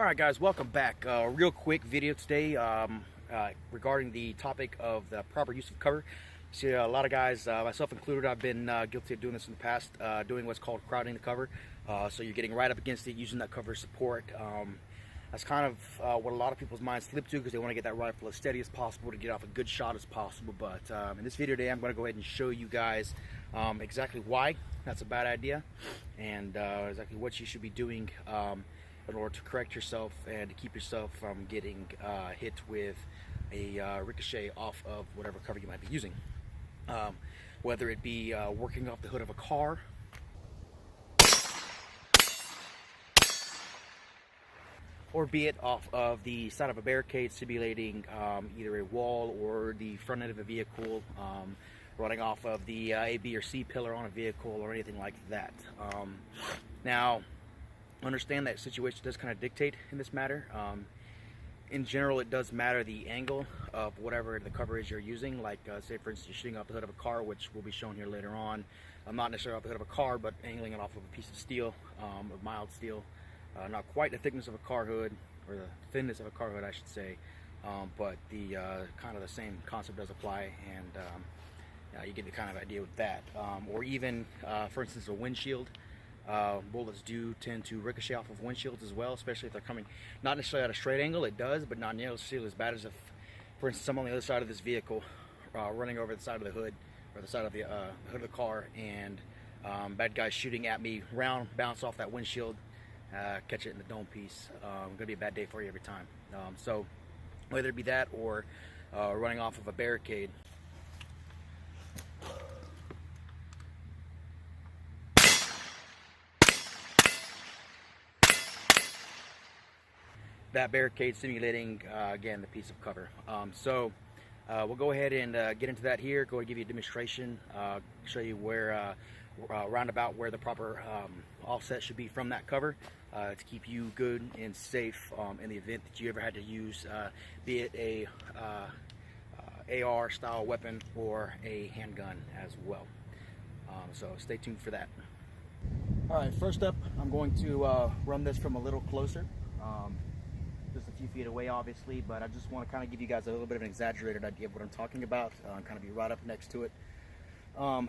Alright guys, welcome back. Real quick video today regarding the topic of the proper use of cover. See, a lot of guys, myself included, I've been guilty of doing this in the past, doing what's called crowding the cover. So you're getting right up against it, using that cover support. That's kind of what a lot of people's minds slip to because they want to get that rifle as steady as possible to get off a good shot as possible. But in this video today, I'm going to go ahead and show you guys exactly why that's a bad idea and exactly what you should be doing in order to correct yourself and to keep yourself from getting hit with a ricochet off of whatever cover you might be using. Whether it be working off the hood of a car, or be it off of the side of a barricade simulating either a wall or the front end of a vehicle, running off of the A, B, or C pillar on a vehicle or anything like that. Now, understand that situation does kind of dictate in this matter. In general, it does matter the angle of whatever the cover is you're using. Like say for instance, you're shooting off the hood of a car, which will be shown here later on. Not necessarily off the hood of a car, but angling it off of a piece of steel, of mild steel. Not quite the thickness of a car hood, or the thinness of a car hood I should say, but the kind of the same concept does apply, and you get the kind of idea with that. Or even for instance, a windshield. Bullets do tend to ricochet off of windshields as well, especially if they're coming not necessarily at a straight angle. It does, but not nearly as bad as if, for instance, I'm on the other side of this vehicle, running over the side of the hood, or the side of the hood of the car, and bad guys shooting at me, round bounce off that windshield, catch it in the dome piece. Gonna be a bad day for you every time. So whether it be that or running off of a barricade. That barricade simulating again the piece of cover. We'll go ahead and get into that here. Go ahead and give you a demonstration, show you where roundabout where the proper offset should be from that cover to keep you good and safe in the event that you ever had to use be it a AR style weapon or a handgun as well. So stay tuned for that. Alright, first up I'm going to run this from a little closer. Just a few feet away obviously, but I just want to kind of give you guys a little bit of an exaggerated idea of what I'm talking about, kind of be right up next to it. In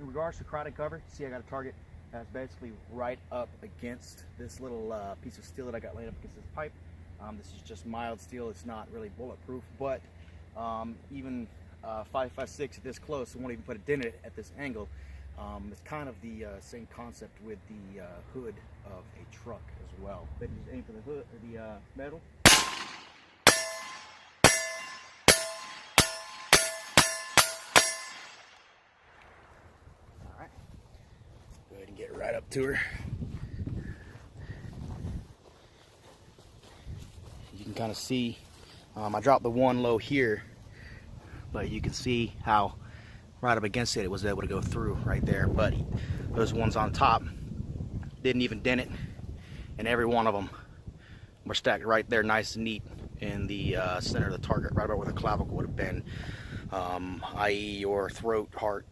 regards to crowded cover, see I got a target that's basically right up against this little piece of steel that I got laid up against this pipe. This is just mild steel, it's not really bulletproof, but even 5.56 this close, I won't even put a dent in it at this angle. It's kind of the same concept with the hood of a truck as well. But just aim for the hood or the metal. All right, go ahead and get right up to her. You can kind of see. I dropped the one low here, but you can see how right up against it was able to go through right there. But those ones on top didn't even dent it, and every one of them were stacked right there nice and neat in the center of the target, right about where the clavicle would have been, i.e. your throat, heart,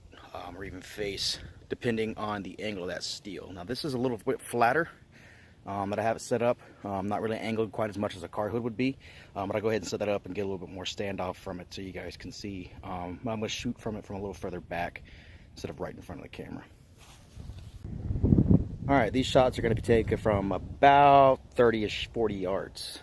or even face, depending on the angle of that steel. Now this is a little bit flatter that I have it set up, not really angled quite as much as a car hood would be, but I'll go ahead and set that up and get a little bit more standoff from it so you guys can see. I'm going to shoot from it from a little further back instead of right in front of the camera. Alright, these shots are going to be taken from about 30-ish, 40 yards.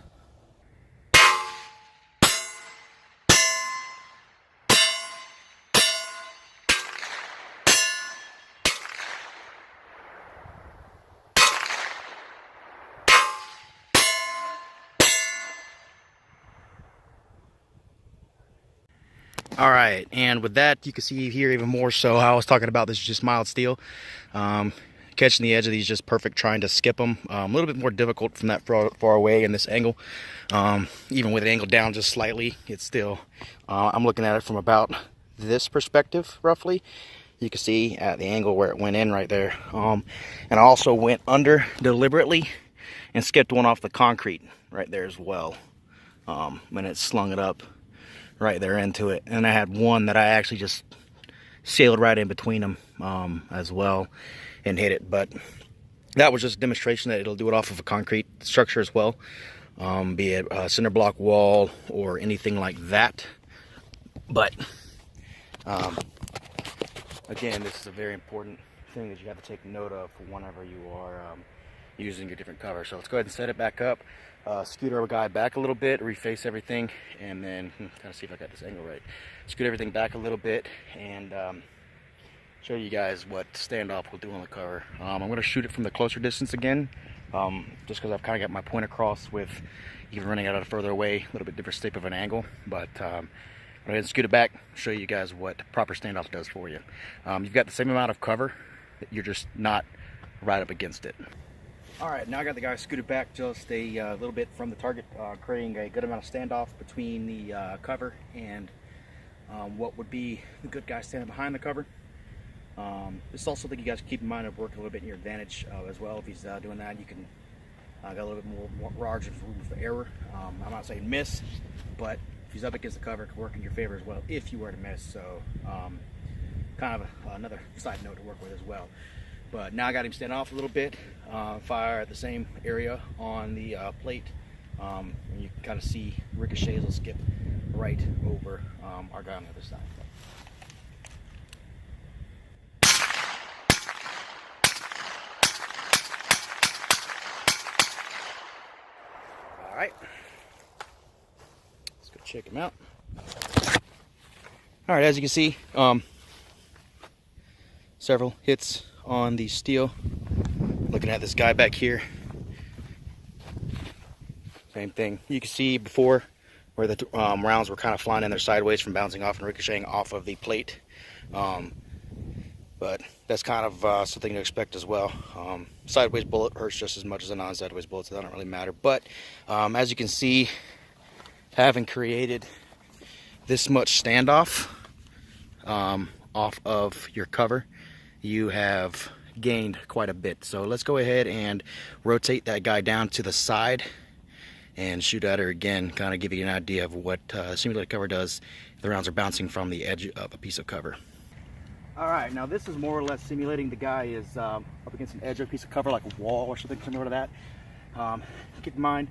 Alright, and with that, you can see here even more so how I was talking about this is just mild steel. Catching the edge of these just perfect, trying to skip them. A little bit more difficult from that far away in this angle. Even with it angled down just slightly, it's still, I'm looking at it from about this perspective, roughly. You can see at the angle where it went in right there. And I also went under deliberately and skipped one off the concrete right there as well. When it slung it up right there into it. And I had one that I actually just sailed right in between them as well and hit it. But that was just a demonstration that it'll do it off of a concrete structure as well, be it a cinder block wall or anything like that. But again, this is a very important thing that you have to take note of whenever you are using your different cover. So let's go ahead and set it back up, scoot our guy back a little bit, reface everything, and then kind of see if I got this angle right. Scoot everything back a little bit and show you guys what standoff will do on the cover. I'm going to shoot it from the closer distance again, just because I've kind of got my point across with even running out of further away, a little bit different shape of an angle. But go ahead and scoot it back, show you guys what proper standoff does for you. You've got the same amount of cover, you're just not right up against it. Alright, now I got the guy scooted back just a little bit from the target, creating a good amount of standoff between the cover and what would be the good guy standing behind the cover. This is also something you guys keep in mind of work a little bit in your advantage as well. If he's doing that, you can got a little bit more margin for room for error. I'm not saying miss, but if he's up against the cover, it can work in your favor as well if you were to miss. So kind of another side note to work with as well. But now I got him stand off a little bit, fire at the same area on the plate, and you can kind of see ricochets will skip right over our guy on the other side. All right, let's go check him out. All right, as you can see, several hits on the steel. Looking at this guy back here, same thing. You can see before where the rounds were kind of flying in there sideways from bouncing off and ricocheting off of the plate. But that's kind of something to expect as well. Sideways bullet hurts just as much as a non-sideways bullet, so that don't really matter. But as you can see, having created this much standoff off of your cover, you have gained quite a bit. So let's go ahead and rotate that guy down to the side and shoot at her again, kind of give you an idea of what simulated cover does if the rounds are bouncing from the edge of a piece of cover. Alright, now this is more or less simulating the guy is up against an edge of a piece of cover, like a wall or something similar to that. Keep in mind,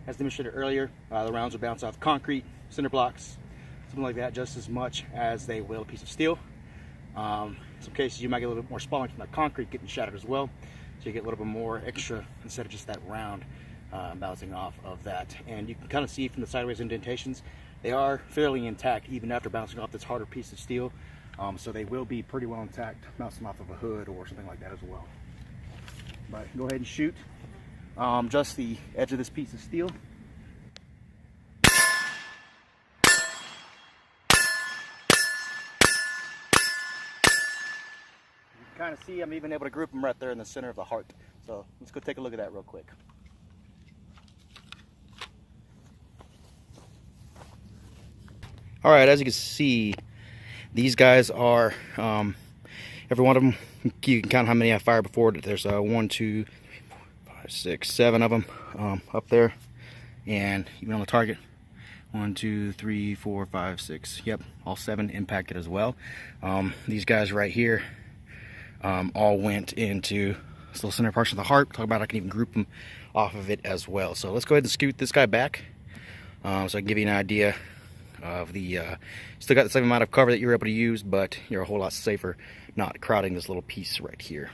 as demonstrated earlier, the rounds will bounce off concrete, cinder blocks, something like that, just as much as they will a piece of steel. In some cases you might get a little bit more spalling from that concrete getting shattered as well, so you get a little bit more extra instead of just that round bouncing off of that. And you can kind of see from the sideways indentations, they are fairly intact even after bouncing off this harder piece of steel. So they will be pretty well intact bouncing off of a hood or something like that as well. But go ahead and shoot just the edge of this piece of steel. Kind of see I'm even able to group them right there in the center of the heart. So let's go take a look at that real quick. All right, as you can see, these guys are every one of them. You can count how many I fired before. There's 1, 2, 3, 4, 5, 6, 7 of them up there, and even on the target, 1, 2, 3, 4, 5, 6. Yep, all 7 impacted as well. These guys right here all went into this little center portion of the heart. Talk about I can even group them off of it as well. So let's go ahead and scoot this guy back so I can give you an idea of the still got the same amount of cover that you're able to use, but you're a whole lot safer not crowding this little piece right here.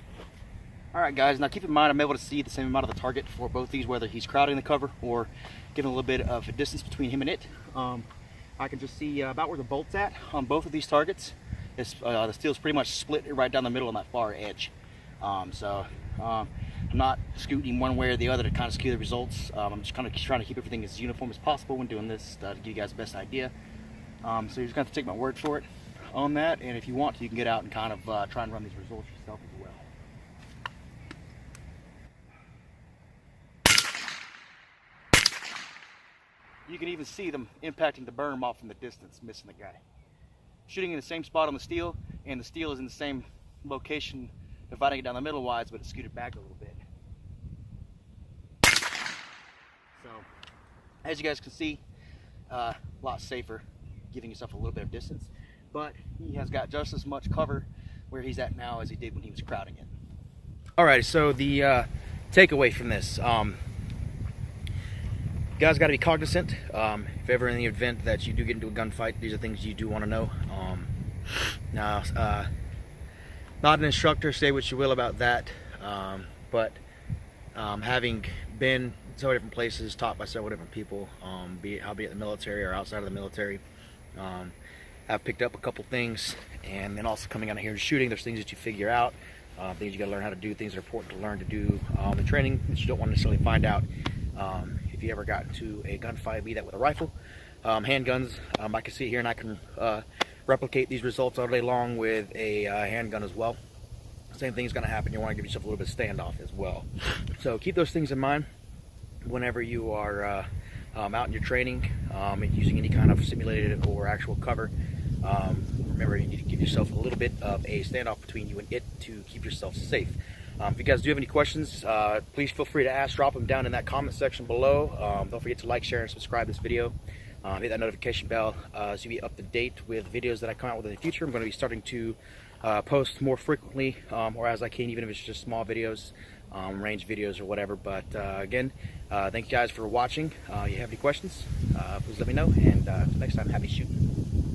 All right, guys, now keep in mind I'm able to see the same amount of the target for both these, whether he's crowding the cover or giving a little bit of a distance between him and it. I can just see about where the bolt's at on both of these targets. The steel's pretty much split right down the middle on that far edge. I'm not scooting one way or the other to kind of skew the results. I'm just kind of trying to keep everything as uniform as possible when doing this to give you guys the best idea. So you're just going to have to take my word for it on that, and if you want to, you can get out and kind of try and run these results yourself as well. You can even see them impacting the berm off in the distance, missing the guy. Shooting in the same spot on the steel, and the steel is in the same location, dividing it down the middle wise, but it's scooted back a little bit. So, as you guys can see, a lot safer, giving yourself a little bit of distance, but he has got just as much cover where he's at now as he did when he was crowding it. Alright, so the takeaway from this, you guys got to be cognizant. If ever in the event that you do get into a gunfight, these are things you do want to know. Now, not an instructor, say what you will about that, but having been several different places, taught by several different people, be it the military or outside of the military, I've picked up a couple things, and then also coming out here and shooting, there's things that you figure out, things you got to learn how to do, things that are important to learn to do in training that you don't want to necessarily find out if you ever got into a gunfight, be that with a rifle, handguns. I can sit here and I can replicate these results all day long with a handgun as well. Same thing is going to happen. You want to give yourself a little bit of standoff as well. So keep those things in mind whenever you are out in your training, using any kind of simulated or actual cover. Remember, you need to give yourself a little bit of a standoff between you and it to keep yourself safe. If you guys do have any questions, please feel free to ask. Drop them down in that comment section below. Don't forget to like, share, and subscribe this video. Hit that notification bell so you'll be up to date with videos that I come out with in the future. I'm going to be starting to post more frequently, or as I can, even if it's just small videos, range videos or whatever. But again, thank you guys for watching. If you have any questions, please let me know. And until next time, happy shooting.